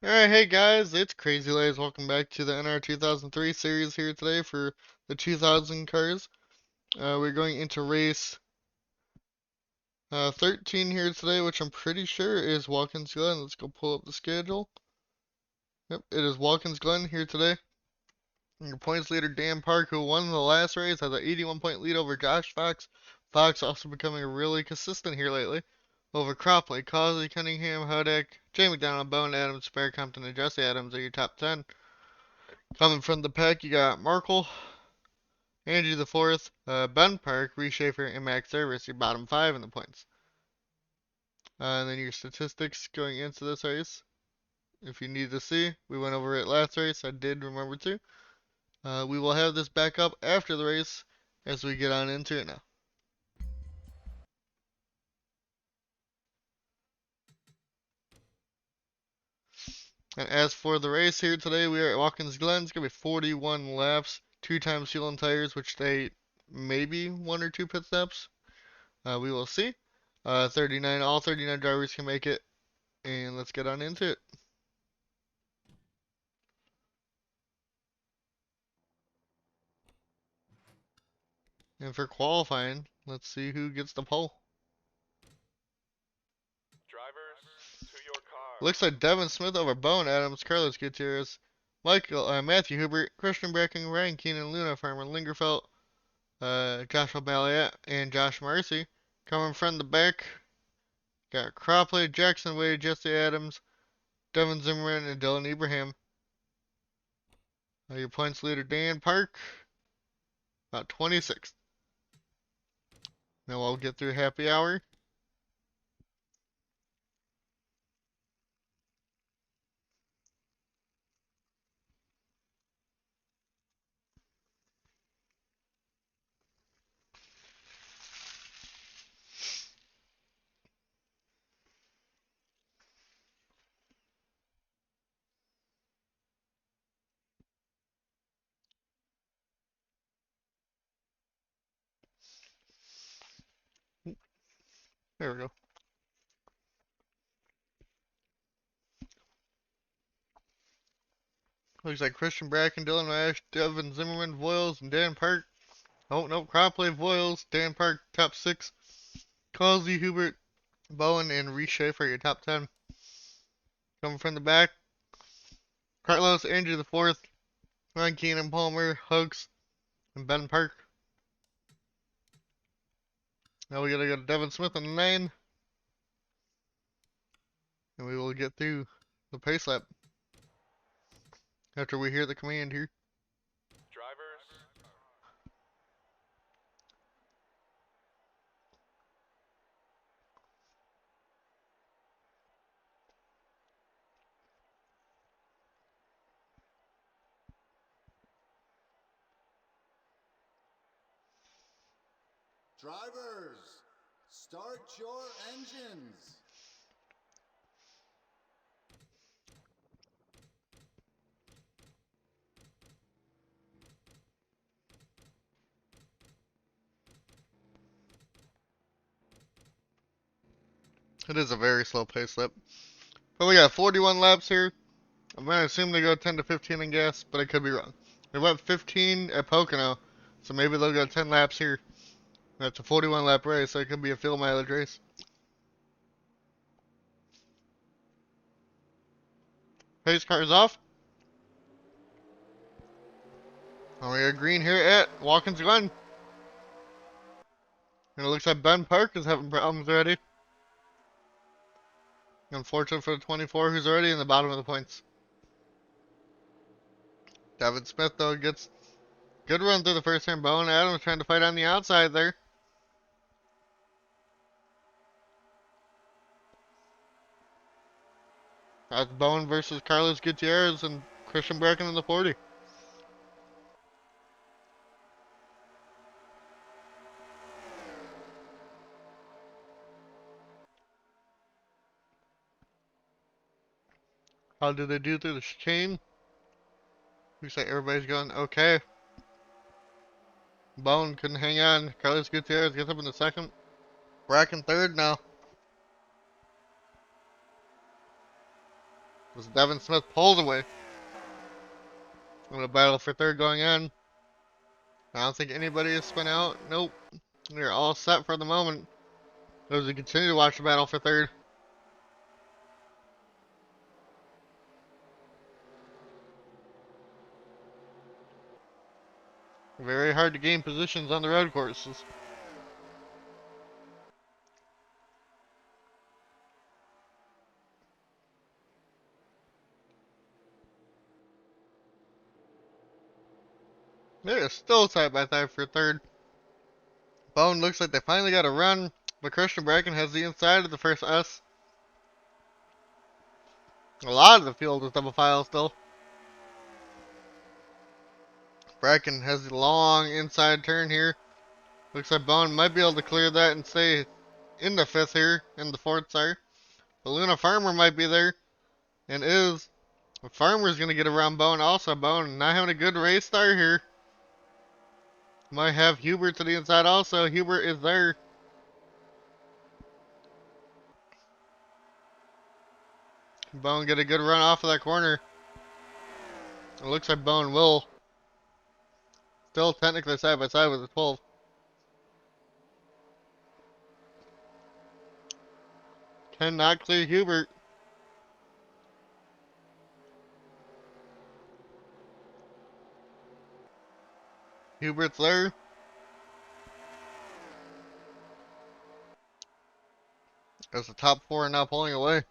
Alright, hey guys, it's Crazy Lays. Welcome back to the Nr2003 series here today for the 2000 cars. We're going into race 13 here today, which I'm pretty sure is Watkins Glen. Let's go pull up the schedule. Yep, it is Watkins Glen here today. And your points leader, Dan Park, who won the last race, has an 81 point lead over Josh Fox. Fox also becoming really consistent here lately. Over Cropley, Causey, Cunningham, Hudak, Jamie McDonald, Bowen Adams, Spare Compton, and Jesse Adams are your top 10. Coming from the pack, you got Markle, Andrew the Fourth, Ben Park, Reshafer, and Max Service, your bottom 5 in the points. And then your statistics going into this race. If you need to see, we went over it last race. I did remember to. We will have this back up after the race as we get on into it now. And as for the race here today, we are at Watkins Glen. It's going to be 41 laps, 2 times fuel and tires, which they maybe 1 or 2 pit stops. We will see. 39, all 39 drivers can make it, and let's get on into it. And for qualifying, let's see who gets the pole. Drivers, to your car. Looks like Devin Smith over Bowen Adams, Carlos Gutierrez, Matthew Hubert, Christian Bracken, Ryan Keenan, Luna Farmer, Lingerfelt, Josh O'Malley, and Josh Marcy. Coming from the back, got Cropley, Jackson Wade, Jesse Adams, Devin Zimmerman, and Dylan Ibrahim. Your points leader, Dan Park, about 26th. Now we'll get through happy hour. There we go. Looks like Christian Bracken, Dylan Ash, Devin Zimmerman, Voiles, and Dan Park. Oh, no, Cropley, Voiles, Dan Park, top 6. Causey, Hubert, Bowen, and Reese Schaefer, your top 10. Coming from the back, Carlos, Andrew the Fourth, Ryan Keenan, Palmer, Hugs, and Ben Park. Now we gotta go to Devin Smith on the 9. And we will get through the pace lap after we hear the command here. Drivers. Drivers, start your engines. It is a very slow pace lap. But we got 41 laps here. I'm gonna assume they go 10 to 15 in gas, but I could be wrong. They went 15 at Pocono, so maybe they'll go 10 laps here. That's a 41 lap race, so it could be a fuel mileage race. Pace cars off. And we are green here at Watkins Glen. And it looks like Ben Park is having problems already. Unfortunate for the 24, who's already in the bottom of the points. Devin Smith, though, gets good run through the first turn. Bowen Adams trying to fight on the outside there. That's Bowen versus Carlos Gutierrez and Christian Bracken in the 40. How did they do through the chicane? Looks like everybody's going okay. Bowen couldn't hang on. Carlos Gutierrez gets up in the second. Bracken third now. As Devin Smith pulls away. And a battle for third going on. I don't think anybody has spun out. Nope. They're all set for the moment. As we continue to watch the battle for third. Very hard to gain positions on the road courses. They're still side by side for third. Bone looks like they finally got a run, but Christian Bracken has the inside of the first S. A lot of the field is double file still. Bracken has the long inside turn here. Looks like Bone might be able to clear that and stay in the fifth here, in the fourth, sorry. But Luna Farmer might be there, and is. Farmer's going to get around Bone also. Bone not having a good race start here. Might have Hubert to the inside also. Hubert is there. Bone get a good run off of that corner. It looks like Bone will. Still technically side by side with the 12. Cannot clear Hubert. Hubert's there. As the top four are now pulling away.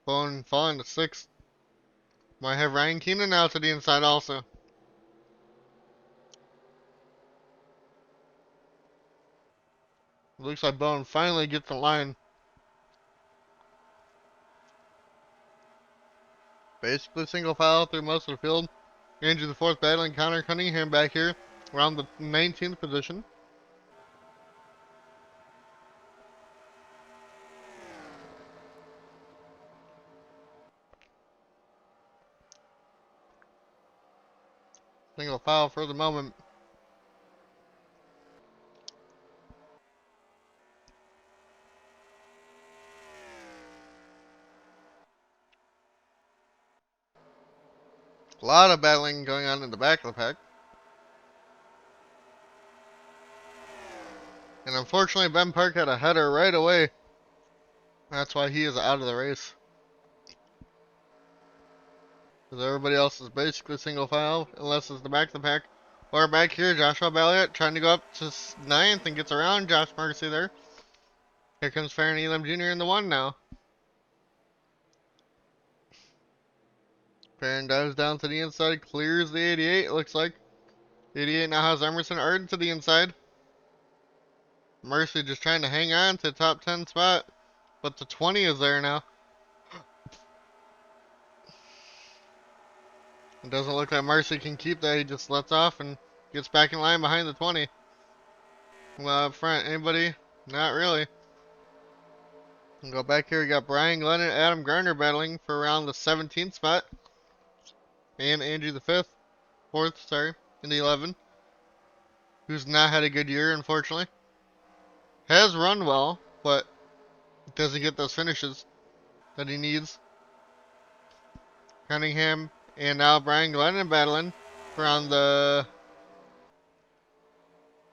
Bone falling to 6th. Might have Ryan Keenan now to the inside also. Looks like Bone finally gets the line. Basically single file through most of the field. Andrew the fourth battling Connor Cunningham back here. Around the 19th position. Single file for the moment. A lot of battling going on in the back of the pack. And unfortunately, Ben Park had a header right away. That's why he is out of the race. Because everybody else is basically single file, unless it's the back of the pack. Or back here, Joshua Balliot trying to go up to 9th and gets around Josh Marcy there. Here comes Farron Elam Jr. in the 1 now. Farron dives down to the inside, clears the 88, it looks like. 88 now has Emerson Arden to the inside. Mercy just trying to hang on to the top 10 spot. But the 20 is there now. It doesn't look like Mercy can keep that. He just lets off and gets back in line behind the 20. Well, up front, anybody? Not really. We'll go back here. We got Brian Glenn and Adam Garner battling for around the 17th spot. And Andrew the 5th. 4th, sorry. In the 11. Who's not had a good year, unfortunately. Has run well, but doesn't get those finishes that he needs. Cunningham and now Brian Glennon battling for around the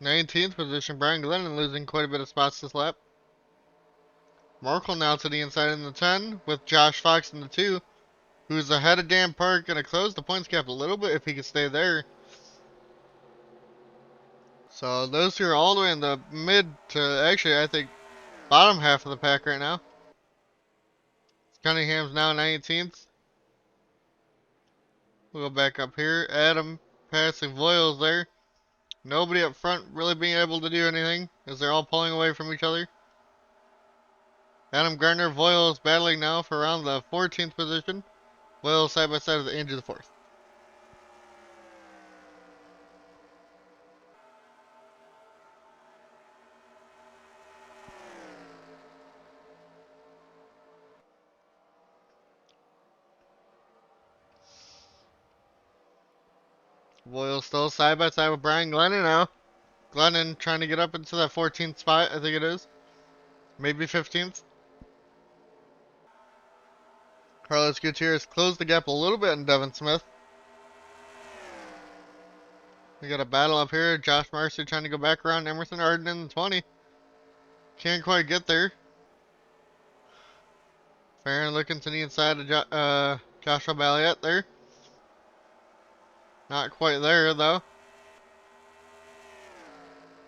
19th position. Brian Glennon losing quite a bit of spots this lap. Markle now to the inside in the 10 with Josh Fox in the 2, who's ahead of Dan Park. Going to close the points gap a little bit if he can stay there. So those two are all the way in the mid to, actually, I think, bottom half of the pack right now. Cunningham's now 19th. We'll go back up here. Adam passing Voiles there. Nobody up front really being able to do anything as they're all pulling away from each other. Adam Gardner, Voiles battling now for around the 14th position. Voiles side by side with Andrew the 4th. Voiles still side by side with Brian Glennon now. Glennon trying to get up into that 14th spot, I think it is. Maybe 15th. Carlos Gutierrez closed the gap a little bit in Devin Smith. We got a battle up here. Josh Marcy trying to go back around Emerson Arden in the 20. Can't quite get there. Farron looking to the inside of Joshua Balliet there. Not quite there though.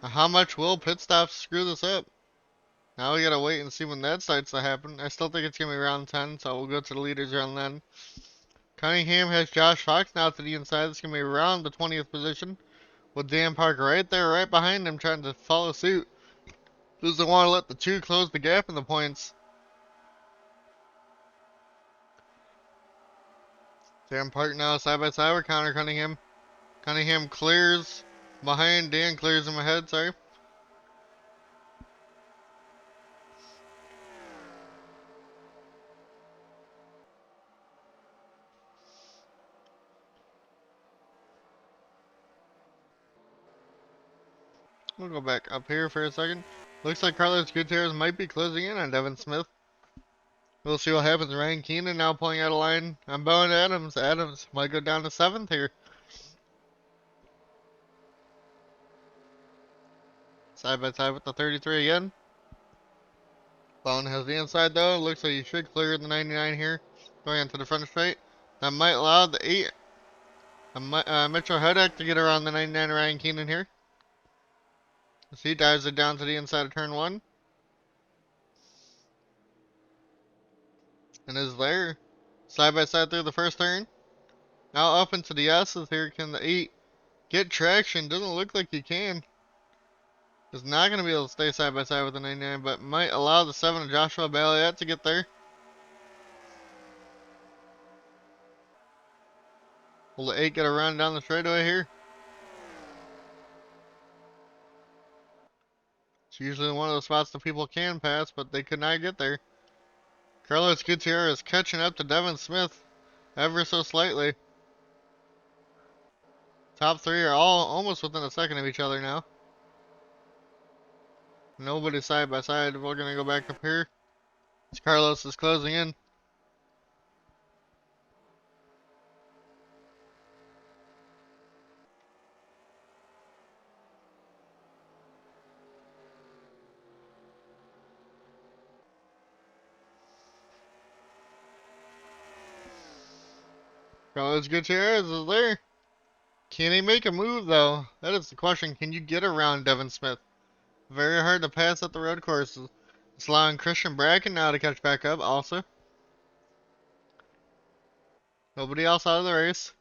How much will pit stops screw this up? Now we gotta wait and see when that starts to happen. I still think it's gonna be round 10, so we'll go to the leaders around then. Cunningham has Josh Fox now to the inside. It's gonna be around the 20th position. With Dan Parker right there, right behind him, trying to follow suit. Doesn't want to let the two close the gap in the points. Dan Parker now side by side with Connor Cunningham. Cunningham clears behind. Dan clears him ahead, sorry. We'll go back up here for a second. Looks like Carlos Gutierrez might be closing in on Devin Smith. We'll see what happens. Ryan Keenan now pulling out a line on Bowen Adams. Adams might go down to 7th here. Side by side with the 33 again. Bowen has the inside though. Looks like he should clear the 99 here. Going into the front straight. That might allow the 8. Mitchell Hudak to get around the 99 Ryan Keenan here. As he dives it down to the inside of turn 1. And is there. Side by side through the first turn. Now up into the S's here. Can the 8 get traction? Doesn't look like he can. Is not going to be able to stay side by side with the 99, but might allow the 7 of Joshua Balliet to get there. Will the 8 get a run down the straightaway here? It's usually one of the spots that people can pass, but they could not get there. Carlos Gutierrez is catching up to Devin Smith ever so slightly. Top 3 are all almost within a second of each other now. Nobody side by side. We're going to go back up here. As Carlos is closing in. Carlos Gutierrez is there. Can he make a move though? That is the question. Can you get around Devin Smith? Very hard to pass at the road courses. It's allowing Christian Bracken now to catch back up also. Nobody else out of the race.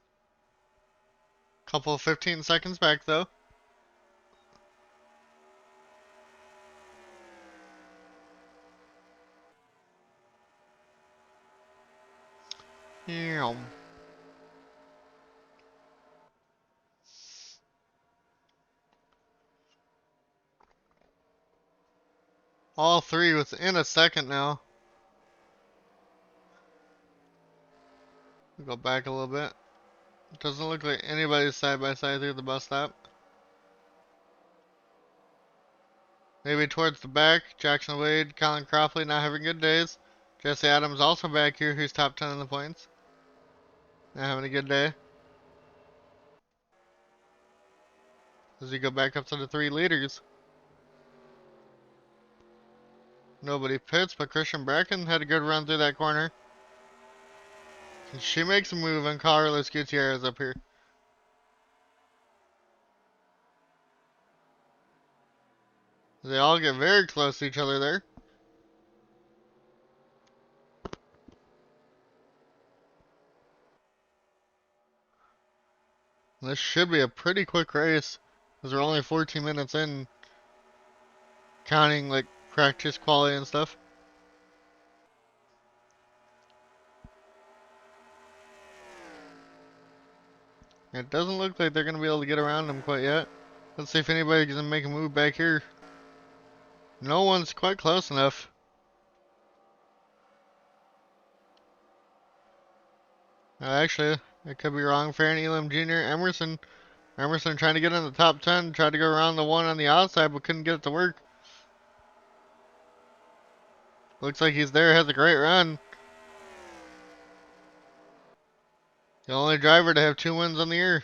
Couple of 15 seconds back though. Yeah. All 3 within a second now. We'll go back a little bit. It doesn't look like anybody's side by side through the bus stop. Maybe towards the back. Jackson Wade, Colin Crofley not having good days. Jesse Adams also back here, who's top 10 in the points. Not having a good day. As we go back up to the 3 leaders. Nobody pits, but Christian Bracken had a good run through that corner. And she makes a move on Carlos Gutierrez up here. They all get very close to each other there. This should be a pretty quick race, because we're only 14 minutes in, counting like practice quality and stuff. It doesn't look like they're going to be able to get around them quite yet. Let's see if anybody's going to make a move back here. No one's quite close enough. Actually, I could be wrong. Farron Elam Jr., Emerson trying to get in the top 10, tried to go around the one on the outside, but couldn't get it to work. Looks like he's there, has a great run. The only driver to have 2 wins on the year.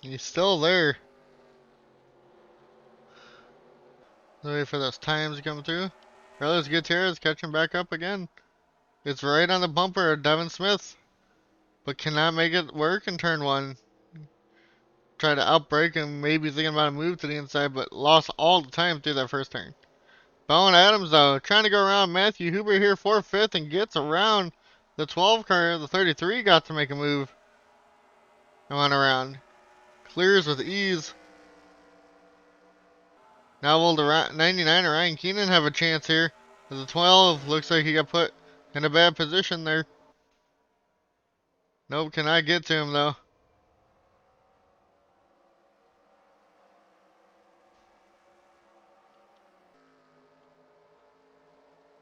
He's still there. Wait for those times to come through. Carlos Gutierrez catching back up again. It's right on the bumper of Devin Smith, but cannot make it work in turn 1. Try to outbrake him, maybe thinking about a move to the inside, but lost all the time through that first turn. Bowen Adams, though, trying to go around Matthew Huber here for 5th and gets around the 12 car. The 33 got to make a move and went around. Clears with ease. Now will the 99 Ryan Keenan have a chance here? The 12 looks like he got put in a bad position there. Nope, cannot get to him though.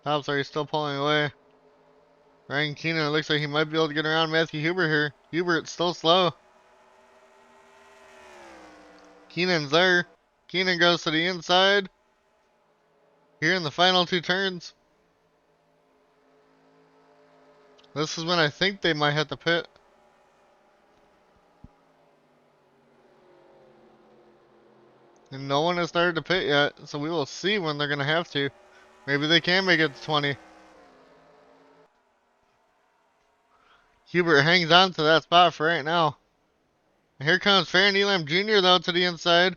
Tops are still pulling away. Ryan Keenan looks like he might be able to get around Matthew Huber here. Hubert's still slow. Keenan's there. Keenan goes to the inside. Here in the final 2 turns. This is when I think they might have to pit. And no one has started to pit yet, so we will see when they're going to have to. Maybe they can make it to 20. Hubert hangs on to that spot for right now. And here comes Farron Elam Jr. though to the inside.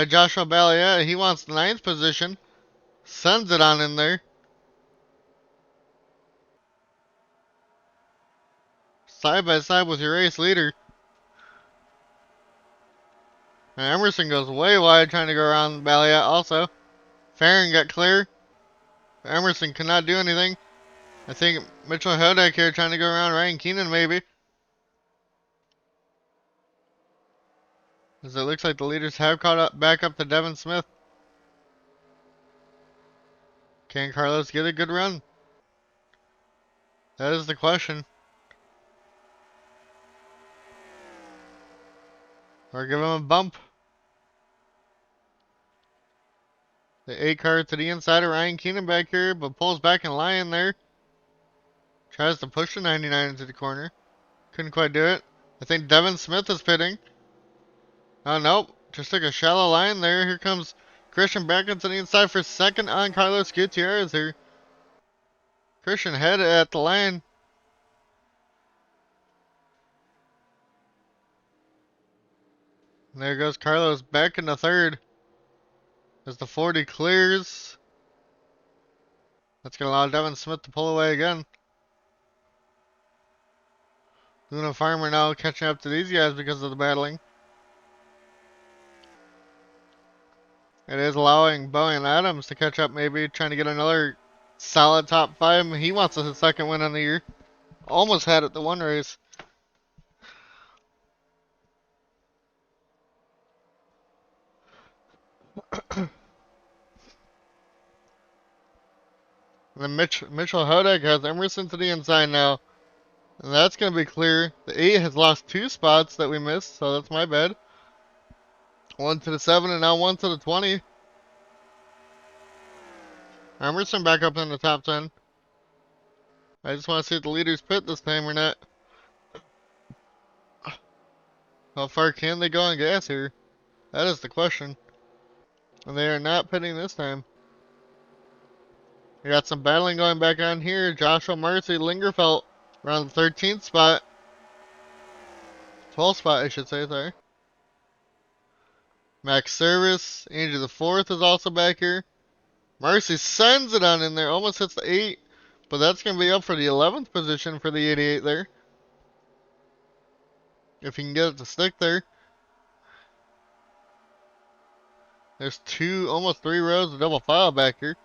Joshua Balliet, he wants the 9th position. Sends it on in there. Side by side with your race leader. And Emerson goes way wide trying to go around Balliet also. Farron got clear. Emerson could not do anything. I think Mitchell Hodek here trying to go around Ryan Keenan maybe. As it looks like the leaders have caught up back up to Devin Smith. Can Carlos get a good run? That is the question. Or give him a bump. The 8 car to the inside of Ryan Keenan back here, but pulls back in line there. Tries to push the 99 into the corner. Couldn't quite do it. I think Devin Smith is pitting. Oh, nope. Just took a shallow line there. Here comes Christian back into the inside for 2nd on Carlos Gutierrez here. Christian headed at the line. And there goes Carlos back into 3rd. As the 40 clears. That's going to allow Devin Smith to pull away again. Luna Farmer now catching up to these guys because of the battling. It is allowing Bowen Adams to catch up maybe, trying to get another solid top 5. He wants his 2nd win on the year. Almost had it the 1 race. And then Mitchell Hodek has Emerson to the inside now. And that's going to be clear. The 8 has lost 2 spots that we missed, so that's my bad. 1 to the 7 and now 1 to the 20. Emerson back up in the top 10. I just want to see if the leaders pit this time or not. How far can they go on gas here? That is the question. And they are not pitting this time. We got some battling going back on here. Joshua Marcy, Lingerfelt around the 13th spot. 12th spot, I should say, sorry. Max Service, Angel the 4th is also back here. Marcy sends it on in there, almost hits the 8. But that's going to be up for the 11th position for the 88 there. If he can get it to stick there. There's 2, almost 3 rows of double file back here.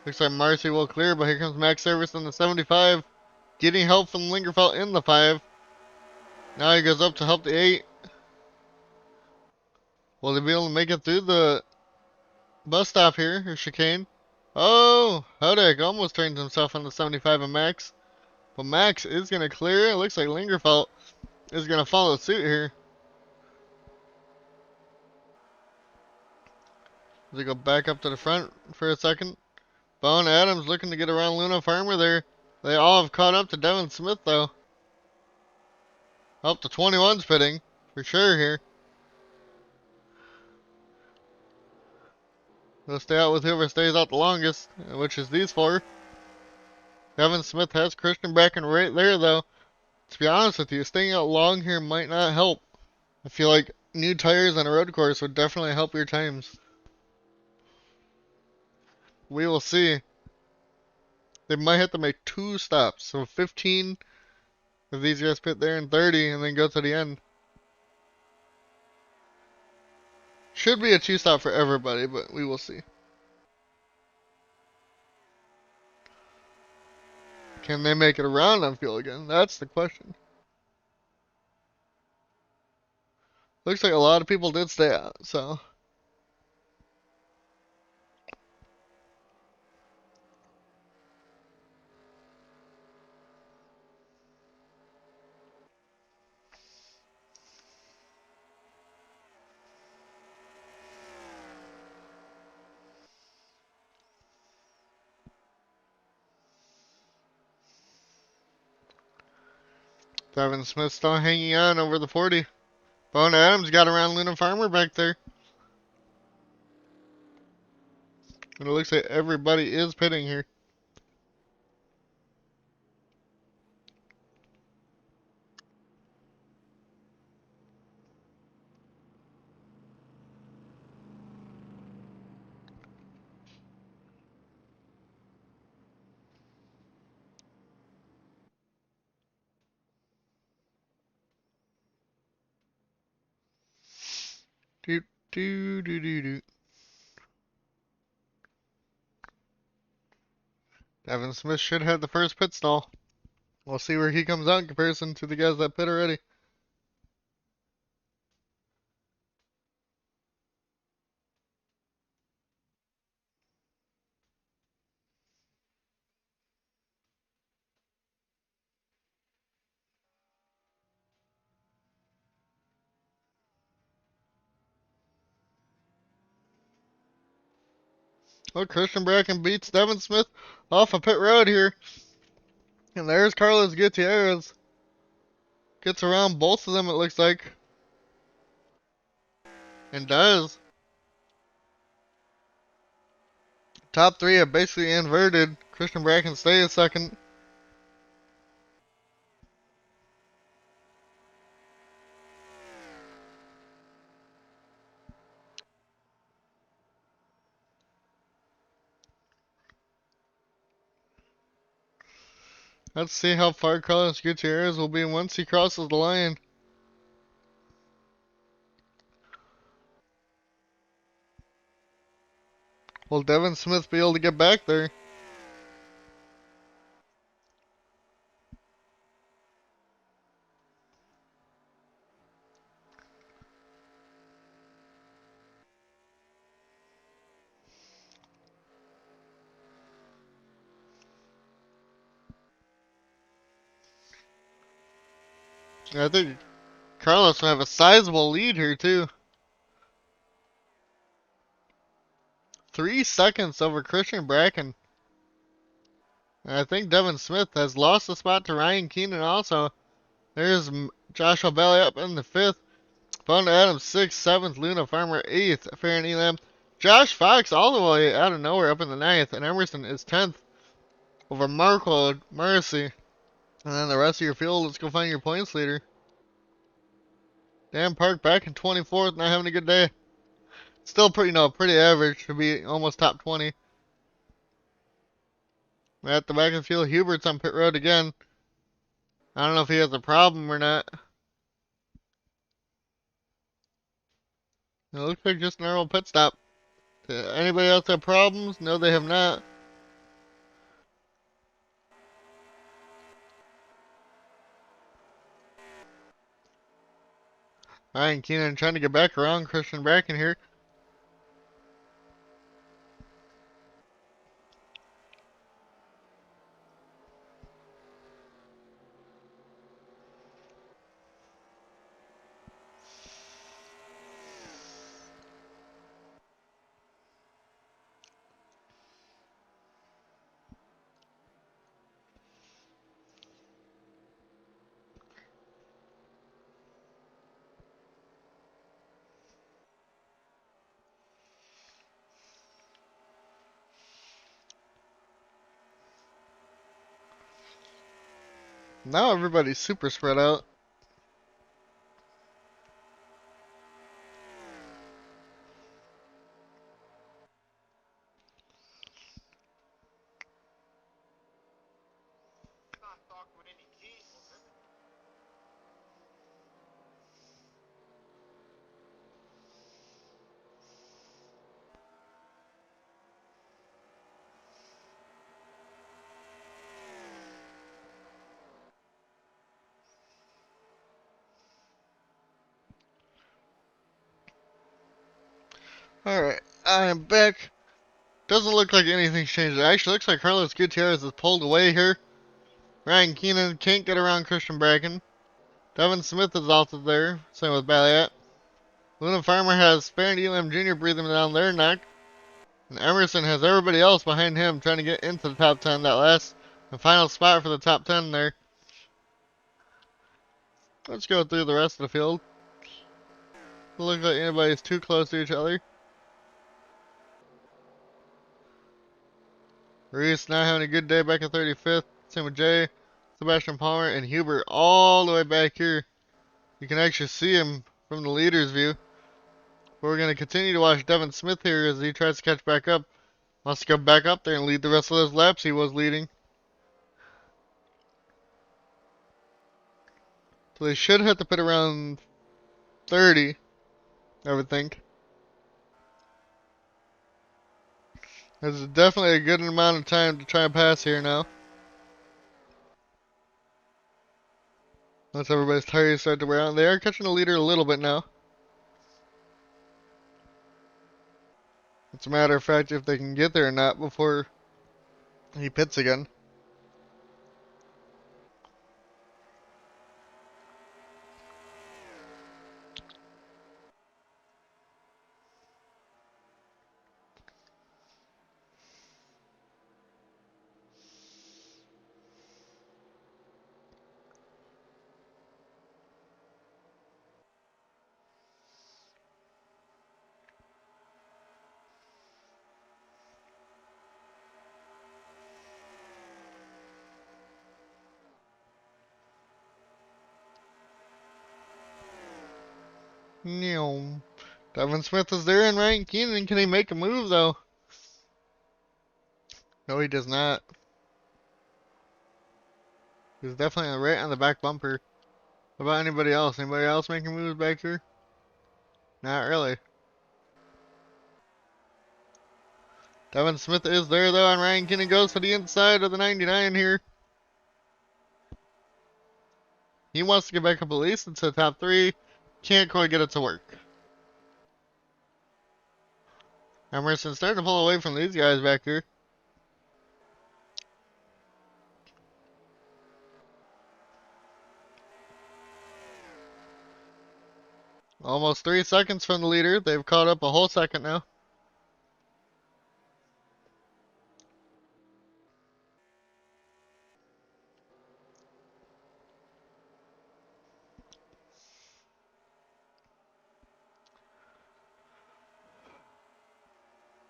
Looks like Marcy will clear, but here comes Max Service in the 75. Getting help from Lingerfelt in the 5. Now he goes up to help the 8. Will they be able to make it through the bus stop here, or chicane? Oh, Hodek almost turns himself on the 75 of Max. But Max is going to clear. It looks like Lingerfelt is going to follow suit here. They go back up to the front for a second. Bone Adams looking to get around Luna Farmer there. They all have caught up to Devin Smith though. Up to 21's pitting for sure here. They'll stay out with whoever stays out the longest, which is these four. Devin Smith has Christian Bracken right there though. To be honest with you, staying out long here might not help. I feel like new tires on a road course would definitely help your times. We will see. They might have to make 2 stops. So 15 if these guys pit there in 30 and then go to the end. Should be a 2 stop for everybody, but we will see. Can they make it around on field again? That's the question. Looks like a lot of people did stay out, so. Devin Smith still hanging on over the 40. Bone Adams got around Luna Farmer back there. And it looks like everybody is pitting here. Do do do do do. Devin Smith should have the first pit stall. We'll see where he comes out in comparison to the guys that pit already. Oh, Christian Bracken beats Devin Smith off of pit road here. And there's Carlos Gutierrez. Gets around both of them, it looks like. And does. Top 3 are basically inverted. Christian Bracken stays second. Let's see how far Carlos Gutierrez will be once he crosses the line. Will Devin Smith be able to get back there? I think Carlos will have a sizable lead here too. 3 seconds over Christian Bracken. And I think Devin Smith has lost the spot to Ryan Keenan also. There's Joshua Bailey up in the 5th. Bone Adams 6th, 7th, Luna Farmer 8th, Farron Elam. Josh Fox all the way out of nowhere up in the 9th, and Emerson is 10th over Marco Mercy. And then the rest of your field, let's go find your points leader. Dan Park back in 24th, not having a good day. Still pretty, pretty average to be almost top 20. At the back of the field, Hubert's on pit road again. I don't know if he has a problem or not. It looks like just an normal pit stop. Anybody else have problems? No, they have not. Ryan Keenan trying to get back around Christian Bracken here. Now everybody's super spread out. Alright, I am back. Doesn't look like anything's changed. It actually looks like Carlos Gutierrez is pulled away here. Ryan Keenan can't get around Christian Bracken. Devin Smith is also there. Same with Balliet. Luna Farmer has Spann Elam Jr. breathing down their neck. And Emerson has everybody else behind him trying to get into the top 10. That last and final spot for the top 10 there. Let's go through the rest of the field. Doesn't look like anybody's too close to each other. Reese not having a good day back at 35th. Same with Jay, Sebastian Palmer, and Hubert all the way back here. You can actually see him from the leader's view. But we're going to continue to watch Devin Smith here as he tries to catch back up. Wants to go back up there and lead the rest of those laps he was leading. So they should have to pit around 30, I would think. This is definitely a good amount of time to try and pass here now. Once everybody's tires start to wear out. They are catching the leader a little bit now. It's a matter of fact if they can get there or not before he pits again. Devin Smith is there and Ryan Keenan. Can he make a move though? No, he does not. He's definitely right on the back bumper. What about anybody else? Anybody else making moves back here? Not really. Devin Smith is there though, and Ryan Keenan goes to the inside of the 99 here. He wants to get back up at least into the top 3. Can't quite get it to work. Emerson starting to pull away from these guys back here. Almost 3 seconds from the leader. They've caught up a whole second now.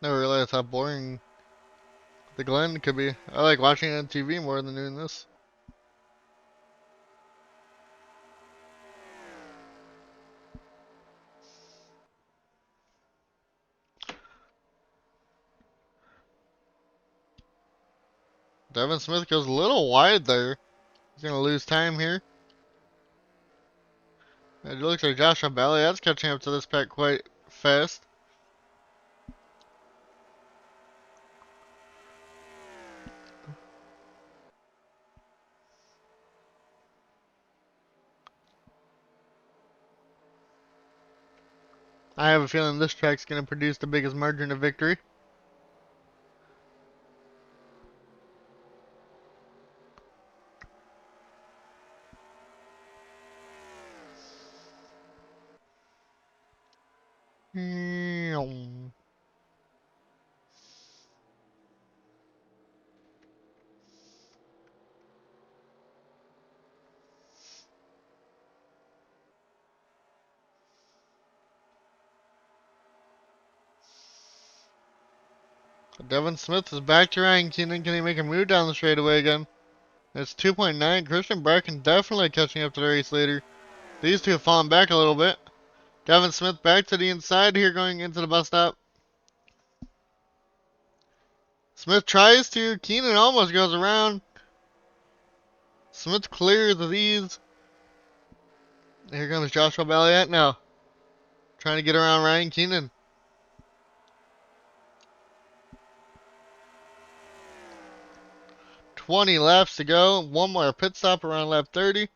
Never realized how boring the Glen could be. I like watching it on TV more than doing this. Devin Smith goes a little wide there. He's going to lose time here. It looks like Joshua Balliet's catching up to this pack quite fast. I have a feeling this track's going to produce the biggest margin of victory. Devin Smith is back to Ryan Keenan. Can he make a move down the straightaway again? It's 2.9. Christian Bracken definitely catching up to the race leader. These two have fallen back a little bit. Devin Smith back to the inside here going into the bus stop. Smith tries to. Keenan almost goes around. Smith clears these. Here comes Joshua Balliet now. Trying to get around Ryan Keenan. 20 laps to go. One more pit stop around lap 30.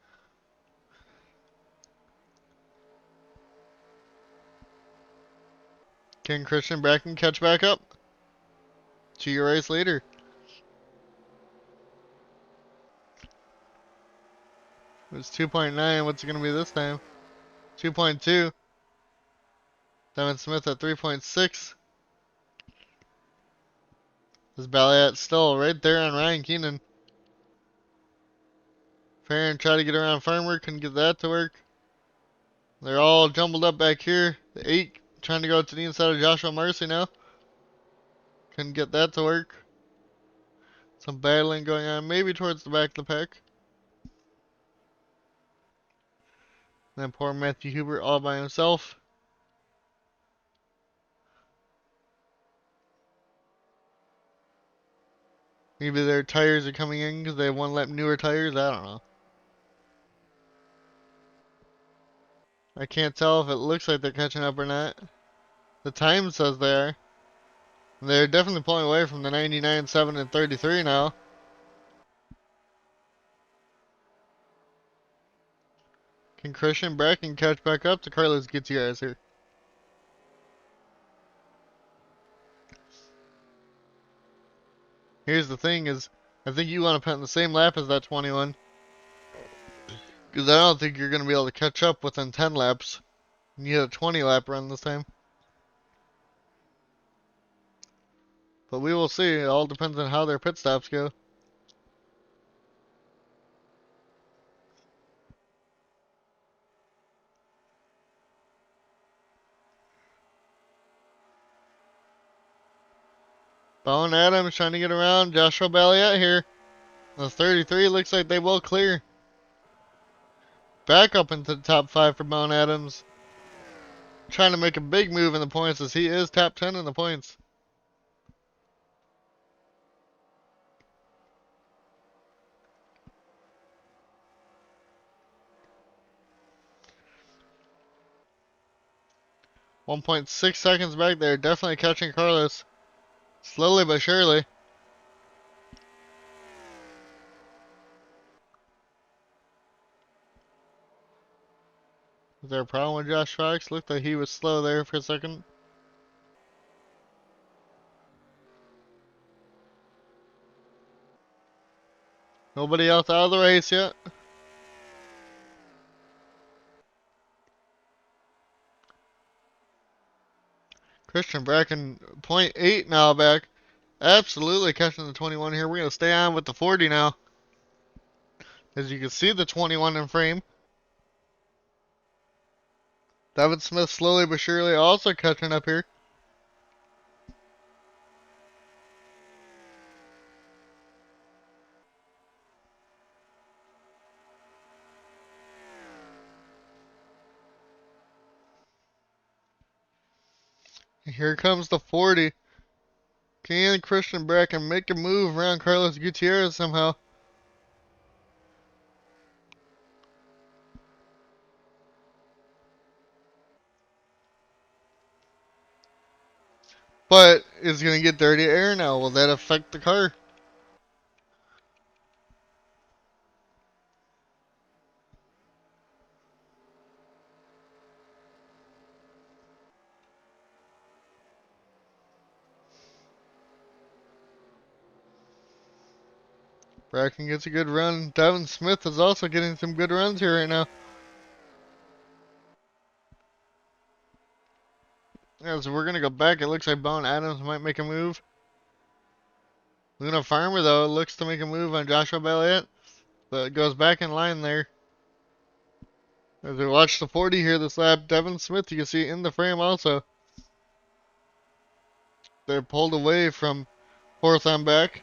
Can Christian Bracken catch back up to your race leader? It's 2.9. What's it going to be this time? 2.2. Devin Smith at 3.6. This Balliet still right there on Ryan Keenan. Farron tried to get around Farmer, couldn't get that to work. They're all jumbled up back here. The 8 trying to go to the inside of Joshua Marcy now. Couldn't get that to work. Some battling going on, maybe towards the back of the pack. And then poor Matthew Hubert all by himself. Maybe their tires are coming in because they have one lap newer tires. I don't know. I can't tell if it looks like they're catching up or not. The time says they are. They're definitely pulling away from the 99, 7, and 33 now. Can Christian Bracken catch back up to Carlos Gutierrez here? Here's the thing is, I think you want to put in the same lap as that 21. Because I don't think you're going to be able to catch up within 10 laps. You had a 20 lap run this time. But we will see. It all depends on how their pit stops go. Bone Adams trying to get around Joshua Balliet here. The 33 looks like they will clear. Back up into the top 5 for Bone Adams. Trying to make a big move in the points as he is top 10 in the points. .6 seconds back there. Definitely catching Carlos. Slowly but surely. Is there a problem with Josh Fox? Looked like he was slow there for a second. Nobody else out of the race yet. Christian Bracken, .8 now back. Absolutely catching the 21 here. We're going to stay on with the 40 now. As you can see the 21 in frame. David Smith slowly but surely also catching up here. Here comes the 40. Can Christian Bracken make a move around Carlos Gutierrez somehow? But it's going to get dirty air now. Will that affect the car? Bracken gets a good run. Devin Smith is also getting some good runs here right now. Yeah, so we're going to go back. It looks like Bone Adams might make a move. Luna Farmer, though, looks to make a move on Joshua Balliet. But it goes back in line there. As we watch the 40 here this lap, Devin Smith, you can see in the frame also. They're pulled away from fourth on back.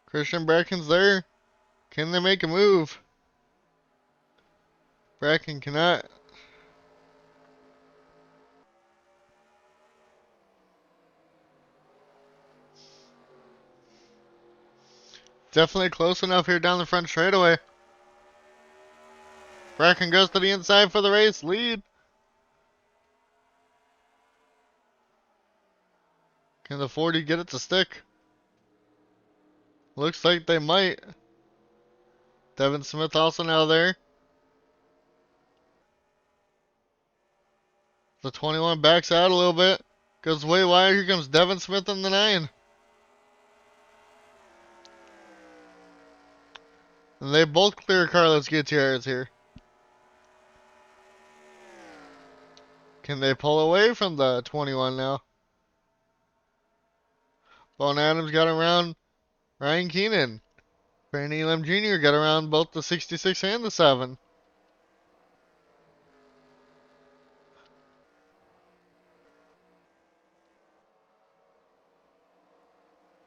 Christian Bracken's there. Can they make a move? Bracken cannot. Definitely close enough here down the front straightaway. Bracken goes to the inside for the race lead. Can the 40 get it to stick? Looks like they might. Devin Smith also now there. The 21 backs out a little bit. Goes way wide. Here comes Devin Smith in the 9. And they both clear Carlos Gutierrez here. Can they pull away from the 21 now? Bone Adams got around Ryan Keenan. Brandon Elam Jr. got around both the 66 and the 7.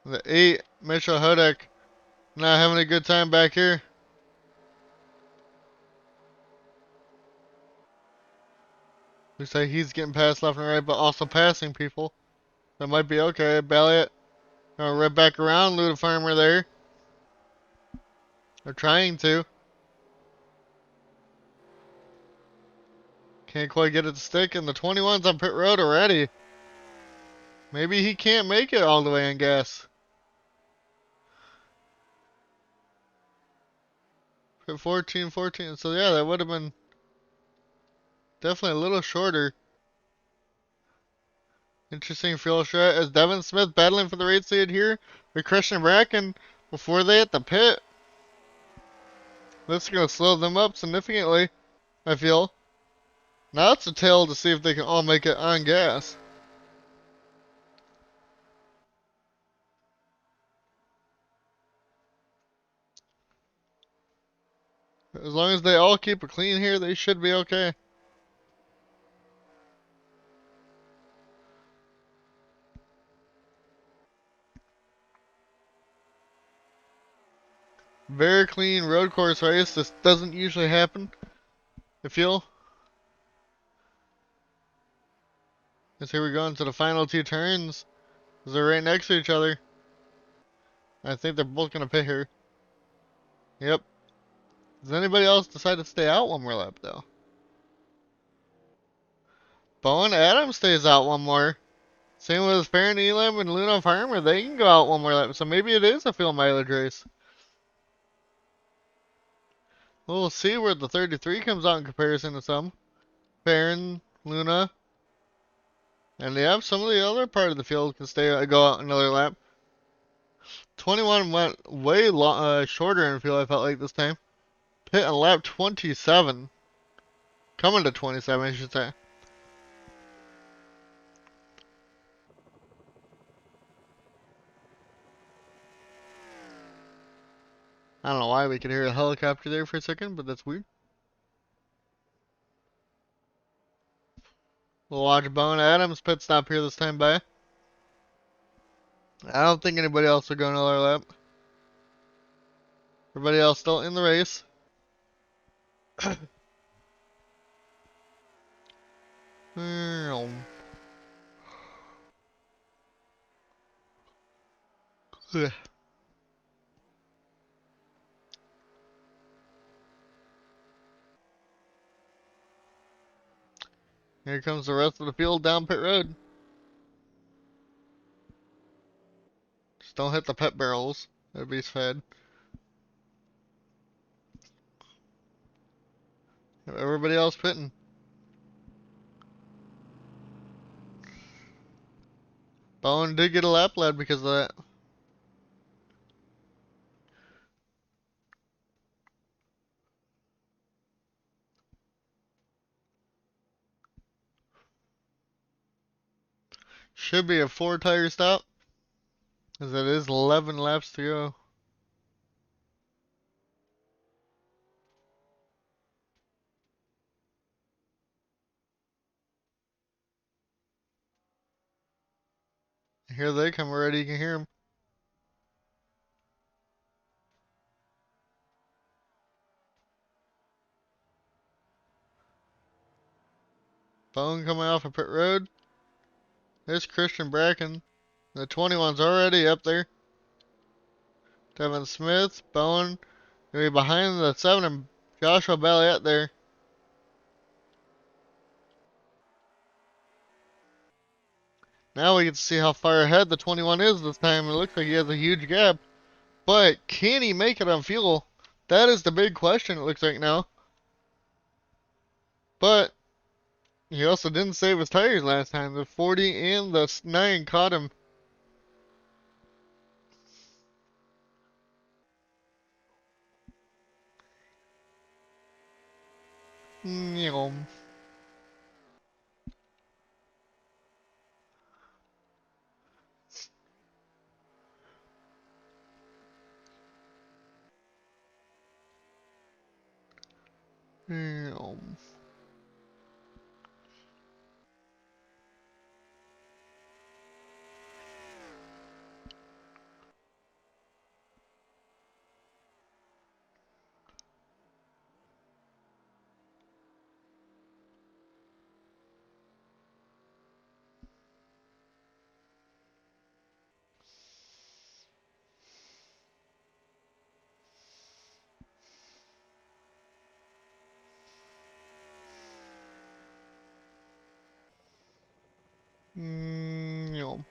The 8, Mitchell Hodek, not having a good time back here. Looks like he's getting past left and right, but also passing people. That might be okay. Balliot, right back around. Luda Farmer there. They're trying to. Can't quite get it to stick, and the 21's on pit road already. Maybe he can't make it all the way on gas. Pit 14, 14. So yeah, that would have been definitely a little shorter. Interesting fuel strat as Devin Smith battling for the race lead here with Christian Bracken before they hit the pit. This is going to slow them up significantly, I feel. Now it's a tail to see if they can all make it on gas. As long as they all keep it clean here, they should be okay. Very clean road course race. This doesn't usually happen, I feel. As here we go into the final 2 turns. They're right next to each other. I think they're both going to pit here. Yep. Does anybody else decide to stay out one more lap, though? Bowen Adams stays out one more. Same with Farron Elam and Luna Farmer. They can go out one more lap. So maybe it is a fuel mileage race. We'll see where the 33 comes out in comparison to some. Farron, Luna, and they have some of the other part of the field can go out another lap. 21 went way shorter in field, I felt like this time. Pit on lap 27. Coming to 27, I should say. I don't know why we could hear a helicopter there for a second, but that's weird. We'll watch Bone Adams pit stop here this time by. I don't think anybody else will go another lap. Everybody else still in the race. Here comes the rest of the field down pit road. Just don't hit the pet barrels. That'd be sad. Everybody else pitting. Bone did get a lap led because of that. Should be a 4-tire stop, as it is 11 laps to go. Here they come already, you can hear them. Bone coming off of pit road. There's Christian Bracken. The 21's already up there. Devin Smith, Bowen, gonna be behind the 7 and Joshua Balliet there. Now we can see how far ahead the 21 is this time. It looks like he has a huge gap. But can he make it on fuel? That is the big question, it looks like now. But he also didn't save his tires last time. The 40 and the 9 caught him. Yum. Yum. Yum.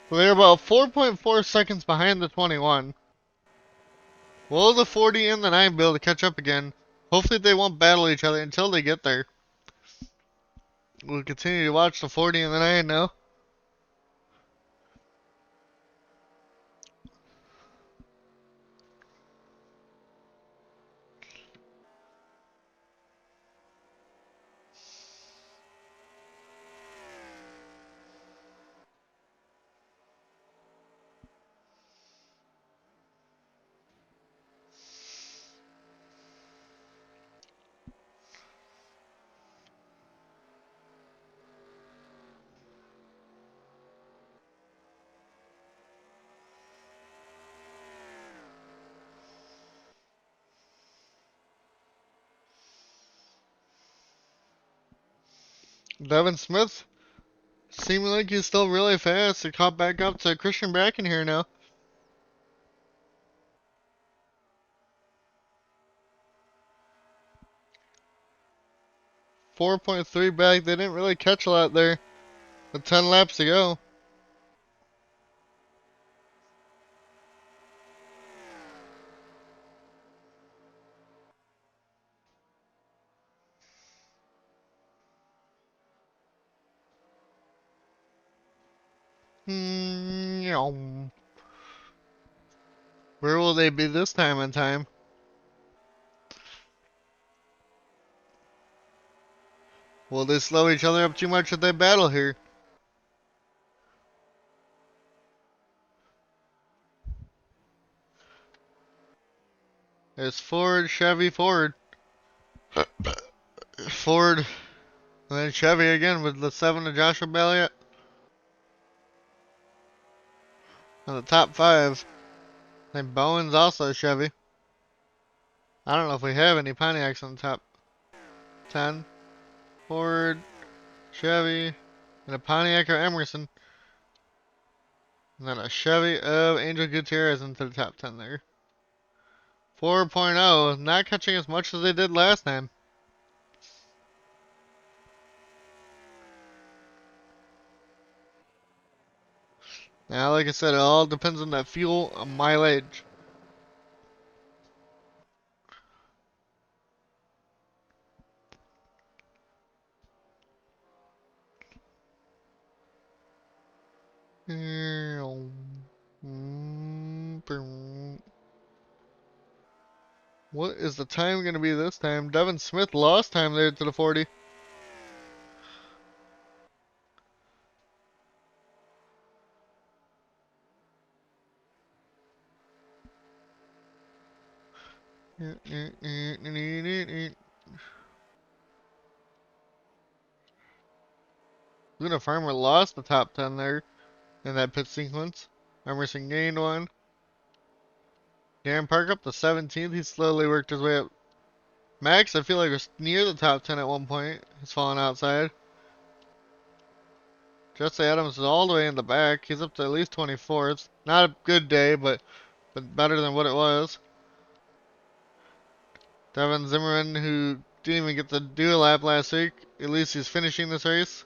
So they're about 4.4 seconds behind the 21. Will the 40 and the 9 be able to catch up again? Hopefully they won't battle each other until they get there. We'll continue to watch the 40 and the 9 now. Devin Smith, seeming like he's still really fast. He caught back up to Christian Bracken here now. 4.3 back. They didn't really catch a lot there. With 10 laps to go. Yum. Where will they be this time in time? Will they slow each other up too much if they battle here? It's Ford, Chevy, Ford. Ford, and then Chevy again with the 7 of Joshua Balliet. On the top 5. And Bowen's also a Chevy. I don't know if we have any Pontiacs on the top 10. Ford, Chevy, and a Pontiac or Emerson. And then a Chevy of Angel Gutierrez into the top 10 there. 4.0, not catching as much as they did last time. Now, like I said, it all depends on that fuel mileage. What is the time going to be this time? Devin Smith lost time there to the 40. Luna Farmer lost the top 10 there in that pit sequence. Emerson gained one. Dan Park up to 17th. He slowly worked his way up. Max, I feel like was near the top 10 at one point. He's fallen outside. Jesse Adams is all the way in the back. He's up to at least 24th. Not a good day, but better than what it was. Devin Zimmerman, who didn't even get to do a lap last week, at least he's finishing this race.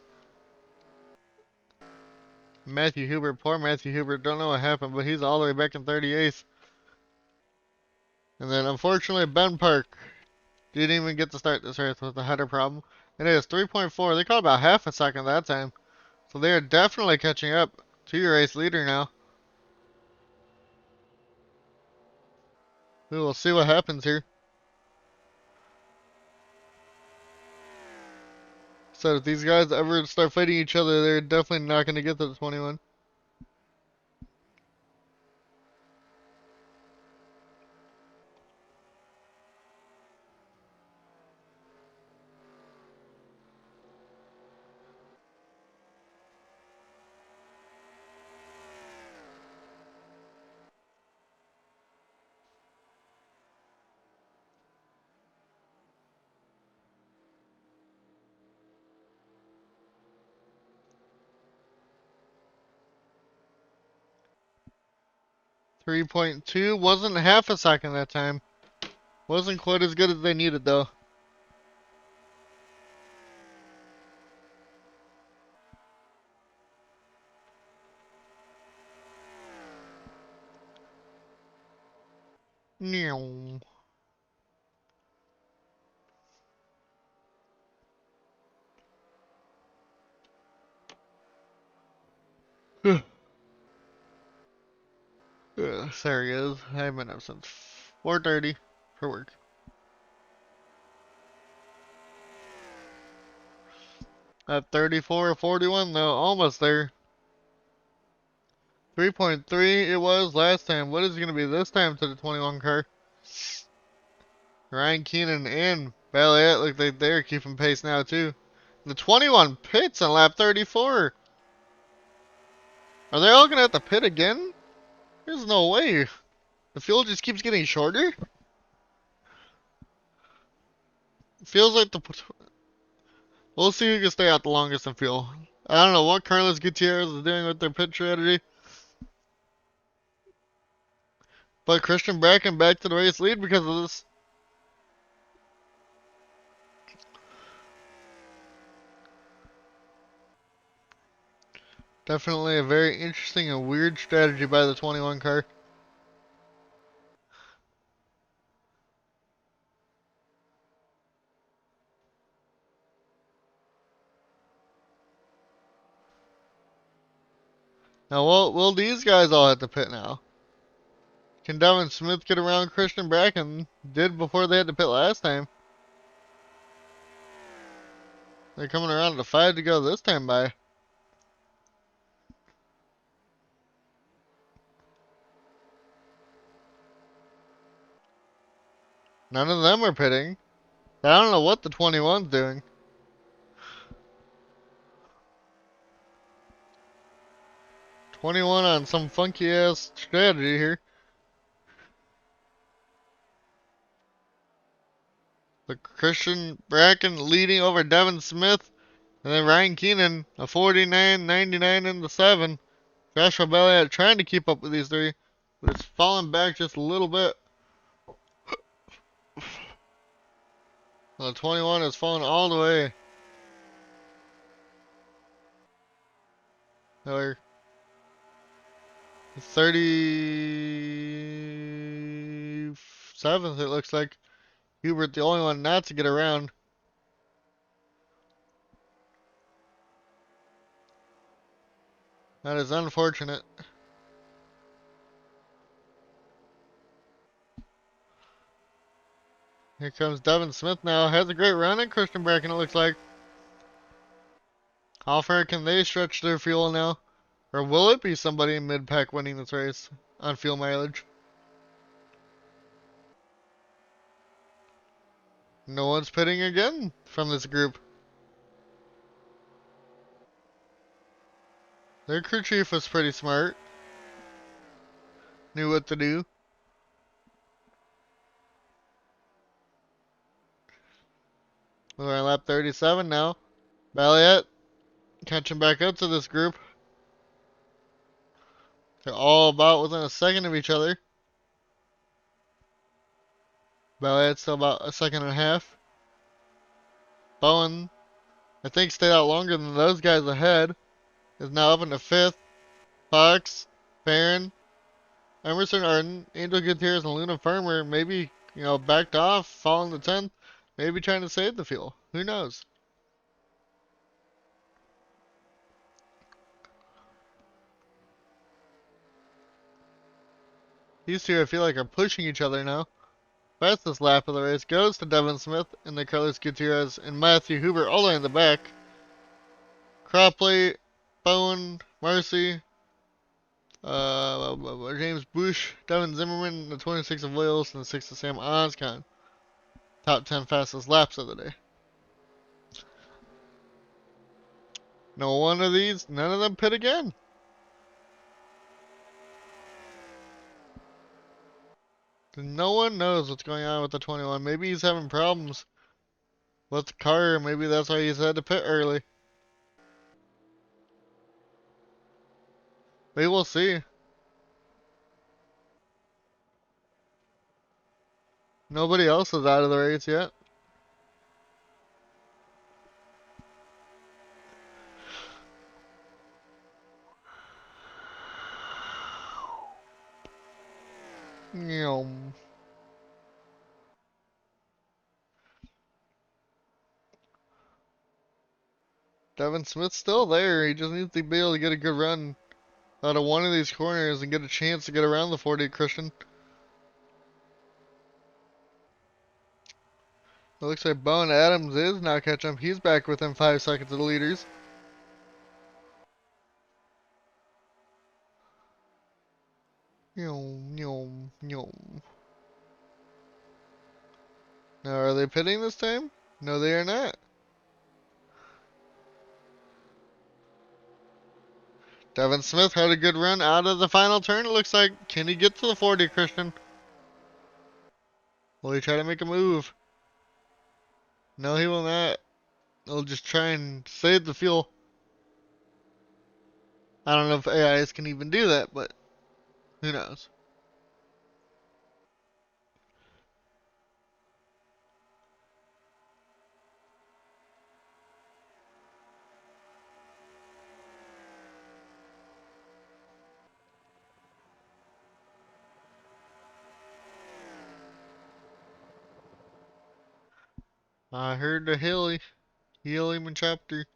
Matthew Hubert, poor Matthew Hubert, don't know what happened, but he's all the way back in 38th. And then unfortunately Ben Park didn't even get to start this race with the header problem. It is 3.4. They caught about half a second that time. So they are definitely catching up to your race leader now. We will see what happens here. So if these guys ever start fighting each other, they're definitely not going to get to the 21. .2 wasn't half a second that time. Wasn't quite as good as they needed though. Meow. There he is. I haven't been up since 4:30 for work. At 34:41 though, almost there. 3.3 it was last time. What is it going to be this time to the 21 car? Ryan Keenan and Balliet look like they're keeping pace now too. The 21 pits on lap 34. Are they all going to have to pit again? There's no way. The field just keeps getting shorter. Feels like the... We'll see who can stay out the longest in field. I don't know what Carlos Gutierrez is doing with their pit strategy. But Christian Bracken back to the race lead because of this. Definitely a very interesting and weird strategy by the 21 car. Now, will these guys all have to pit now? Can Devin Smith get around Christian Bracken? Did before they had to pit last time. They're coming around to 5 to go this time by. None of them are pitting. I don't know what the 21's doing. '21 on some funky ass strategy here. The Christian Bracken leading over Devin Smith. And then Ryan Keenan, a 49.99 in the 7. Joshua Belliot trying to keep up with these three, but it's falling back just a little bit. The 21 is falling all the way. Or 37th, it looks like. Hubert, the only one not to get around. That is unfortunate. Here comes Devin Smith now. Has a great run at Christian Bracken, it looks like. How far can they stretch their fuel now? Or will it be somebody in mid-pack winning this race on fuel mileage? No one's pitting again from this group. Their crew chief was pretty smart. Knew what to do. We're on lap 37 now. Balliet Catching back up to this group. They're all about within a second of each other. Ballet's still about a second and a half. Bowen, I think, stayed out longer than those guys ahead. Is now up into fifth. Fox, Farron, Emerson Arden, Angel Gutierrez, and Luna Farmer maybe, backed off, following the 10th. Maybe trying to save the fuel. Who knows? These two, I feel like, are pushing each other now. Fastest lap of the race goes to Devin Smith and the Carlos Gutierrez and Matthew Huber all the way in the back. Cropley, Bowen, Marcy, James Bush, Devin Zimmerman, the 26 of Wales, and the 6 of Sam Oscon. Top 10 fastest laps of the day. No one of these, none of them pit again. No one knows what's going on with the 21. Maybe he's having problems with the car. Maybe that's why he's had to pit early. We will see. Nobody else is out of the race yet. Devin Smith's still there. He just needs to be able to get a good run out of one of these corners and get a chance to get around the 40 Christian. It looks like Bowen Adams is now catching up. He's back within 5 seconds of the leaders. Now, are they pitting this time? No, they are not. Devin Smith had a good run out of the final turn, it looks like. Can he get to the 40, Christian? Will he try to make a move? No, he will not. He'll just try and save the fuel. I don't know if AIs can even do that, but who knows? I heard the Helium chapter.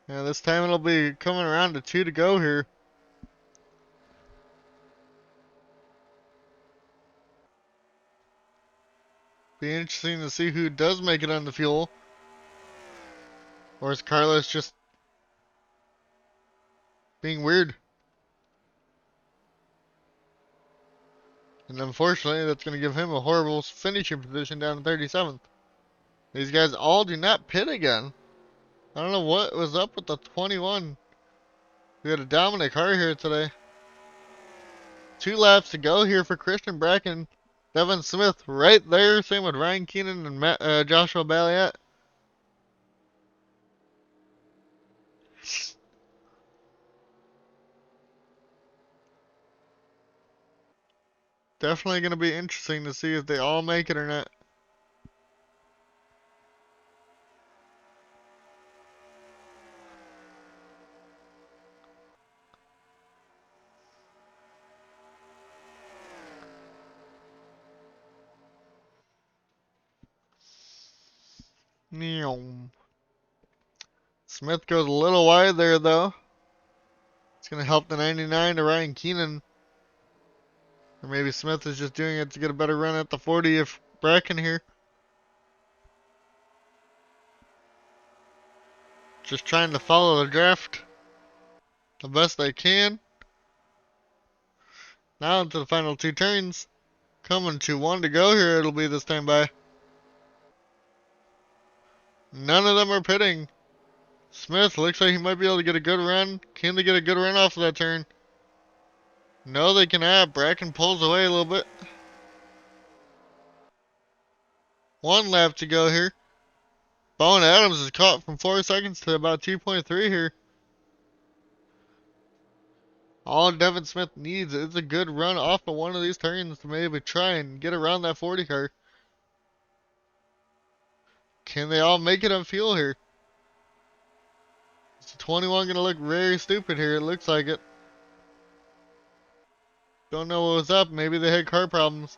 Yeah, this time it'll be coming around to 2 to go here. Be interesting to see who does make it on the fuel. Or is Carlos just being weird? And unfortunately, that's going to give him a horrible finishing position down in 37th. These guys all do not pit again. I don't know what was up with the 21. We had a dominant car here today. 2 laps to go here for Christian Bracken. Devin Smith right there. Same with Ryan Keenan and Joshua Balliet. Definitely going to be interesting to see if they all make it or not. Smith goes a little wide there, though. It's going to help the 99 to Ryan Keenan. Or maybe Smith is just doing it to get a better run at the 40 if Bracken here. Just trying to follow the draft the best they can. Now into the final 2 turns. Coming to 1 to go here, it'll be this time by. None of them are pitting. Smith looks like he might be able to get a good run. Can they get a good run off of that turn? No, they cannot. Bracken pulls away a little bit. 1 lap to go here. Bowen Adams is caught from 4 seconds to about 2.3 here. All Devin Smith needs is a good run off of one of these turns to maybe try and get around that 40 car. Can they all make it on fuel here? Is the 21 going to look very stupid here? It looks like it. Don't know what was up. Maybe they had car problems.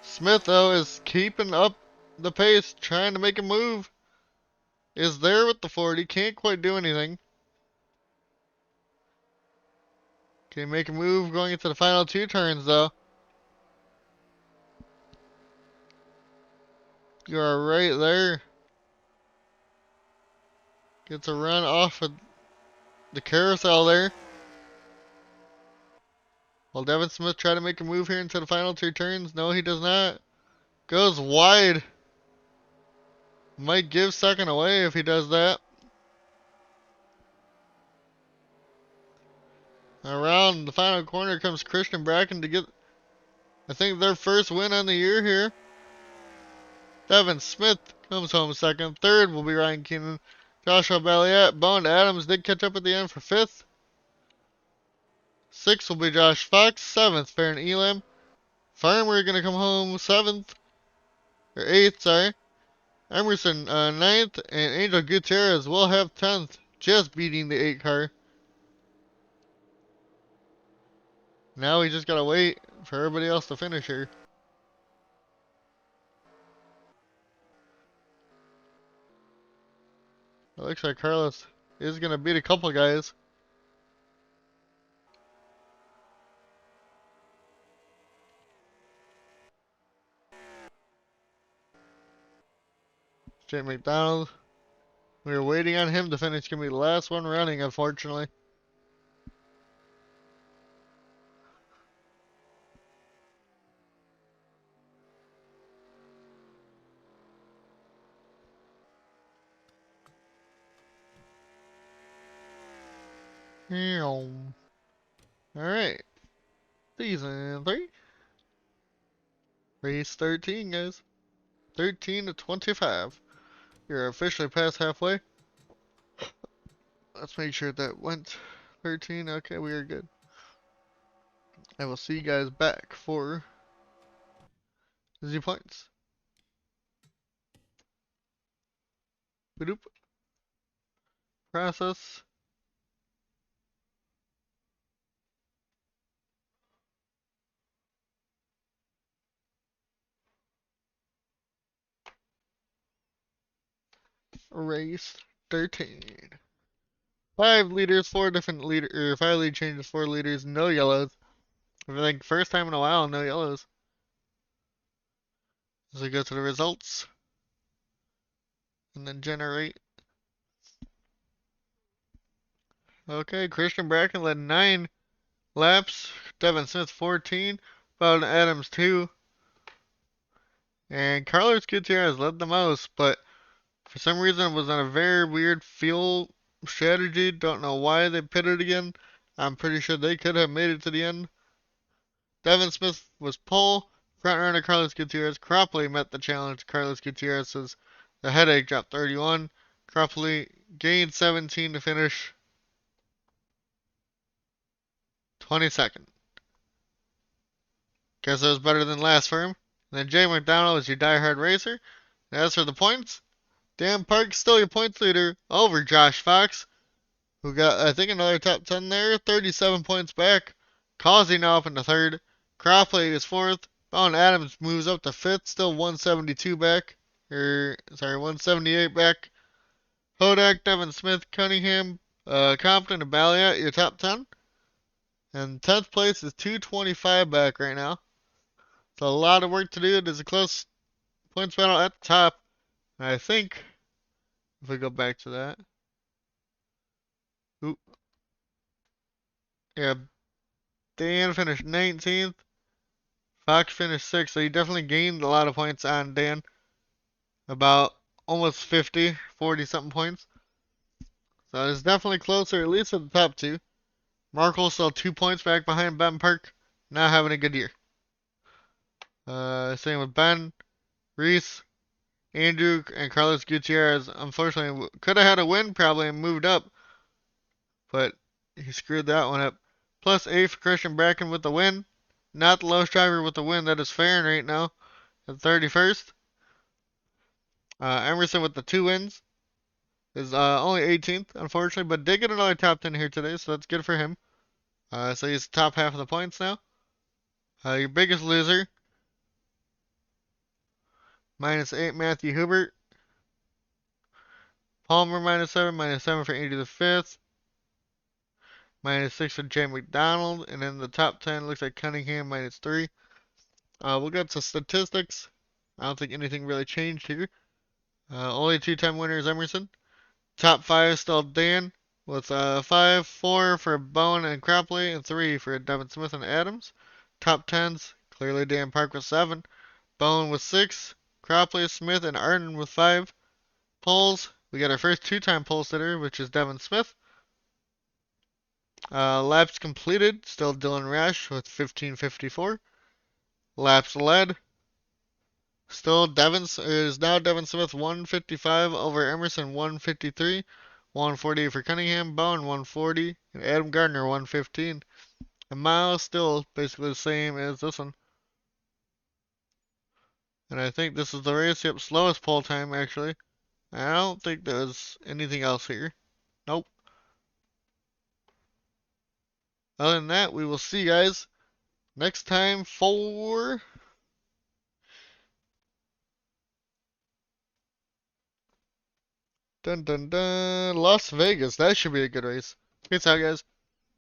Smith, though, is keeping up the pace, trying to make a move. Is there with the 40. Can't quite do anything. Can make a move going into the final 2 turns, though. You are right there. Gets a run off of the carousel there. Will Devin Smith try to make a move here into the final 2 turns? No, he does not. Goes wide. Might give second away if he does that. Around the final corner comes Christian Bracken to get, I think, their first win on the year here. Devin Smith comes home second. Third will be Ryan Keenan. Joshua Balliet. Bowen Adams did catch up at the end for 5th. 6th will be Josh Fox. 7th, Farron Elam. Farmer going to come home 7th. Or 8th, sorry. Emerson 9th. And Angel Gutierrez will have 10th. Just beating the 8 car. Now we just got to wait for everybody else to finish here. It looks like Carlos is going to beat a couple guys. Jay McDonald. We were waiting on him to finish. Going to be the last one running, unfortunately. Alright. Season 3. Race 13, guys. 13 to 25. You're officially past halfway. Let's make sure that went 13. Okay, we are good. I will see you guys back for Z points. Boop. Process. Race 13. 5 leaders, 4 different leader, or 5 lead changes, 4 leaders, no yellows. I think first time in a while, no yellows. As we go to the results, and then generate. Okay, Christian Bracken led 9 laps. Devin Smith 14. Bowden Adams 2. And Carlos Gutierrez led the most, but for some reason it was on a very weird fuel strategy. Don't know why they pitted again. I'm pretty sure they could have made it to the end. Devin Smith was pole. Front runner Carlos Gutierrez. Cropley met the challenge. Carlos Gutierrez says the headache dropped 31. Cropley gained 17 to finish 22nd. Guess it was better than last for him. And then Jay McDonald is your diehard racer. And as for the points, Dan Park still your points leader over Josh Fox, who got, I think, another top 10 there. 37 points back. Causey now up in the 3rd. Cropley is 4th. Bowen Adams moves up to 5th, still 172 back. 178 back. Hodak, Devin Smith, Cunningham, Compton, and Balliet, your top 10. And 10th place is 225 back right now. It's a lot of work to do. There's a close points battle at the top. And I think, if we go back to that. Ooh. Yeah, Dan finished 19th. Fox finished 6th, so he definitely gained a lot of points on Dan. About almost 50, 40 something points. So it's definitely closer, at least for the top 2. Markle still 2 points back behind Ben Park. Not having a good year. Same with Ben, Reese, Andrew and Carlos Gutierrez, unfortunately, could have had a win probably and moved up, but he screwed that one up. Plus 8 for Christian Bracken with the win. Not the lowest driver with the win. That is Farron right now at 31st. Emerson with the 2 wins is only 18th, unfortunately, but did get another top 10 here today, so that's good for him. So he's top half of the points now. Your biggest loser, -8, Matthew Hubert. Palmer -7 for Andy the 5th. -6 for Jay McDonald. And then the top 10 looks like Cunningham -3. We'll get to statistics. I don't think anything really changed here. Only 2-time winner is Emerson. Top 5 still Dan with 5, 4 for Bowen and Cropley, and 3 for Devin Smith and Adams. Top 10s, clearly Dan Park with 7. Bowen with 6. Cropley, Smith, and Arden with 5. Polls, we got our first 2-time pole sitter, which is Devin Smith. Laps completed, still Dylan Rash with 1554. Laps led, still Devin Smith 155 over Emerson 153. 140 for Cunningham, Bowen 140, and Adam Gardner 115. And miles still basically the same as this one. And I think this is the race. Yep, slowest pole time actually. I don't think there's anything else here. Nope. Other than that, we will see you guys next time for Las Vegas. That should be a good race. Peace out, guys.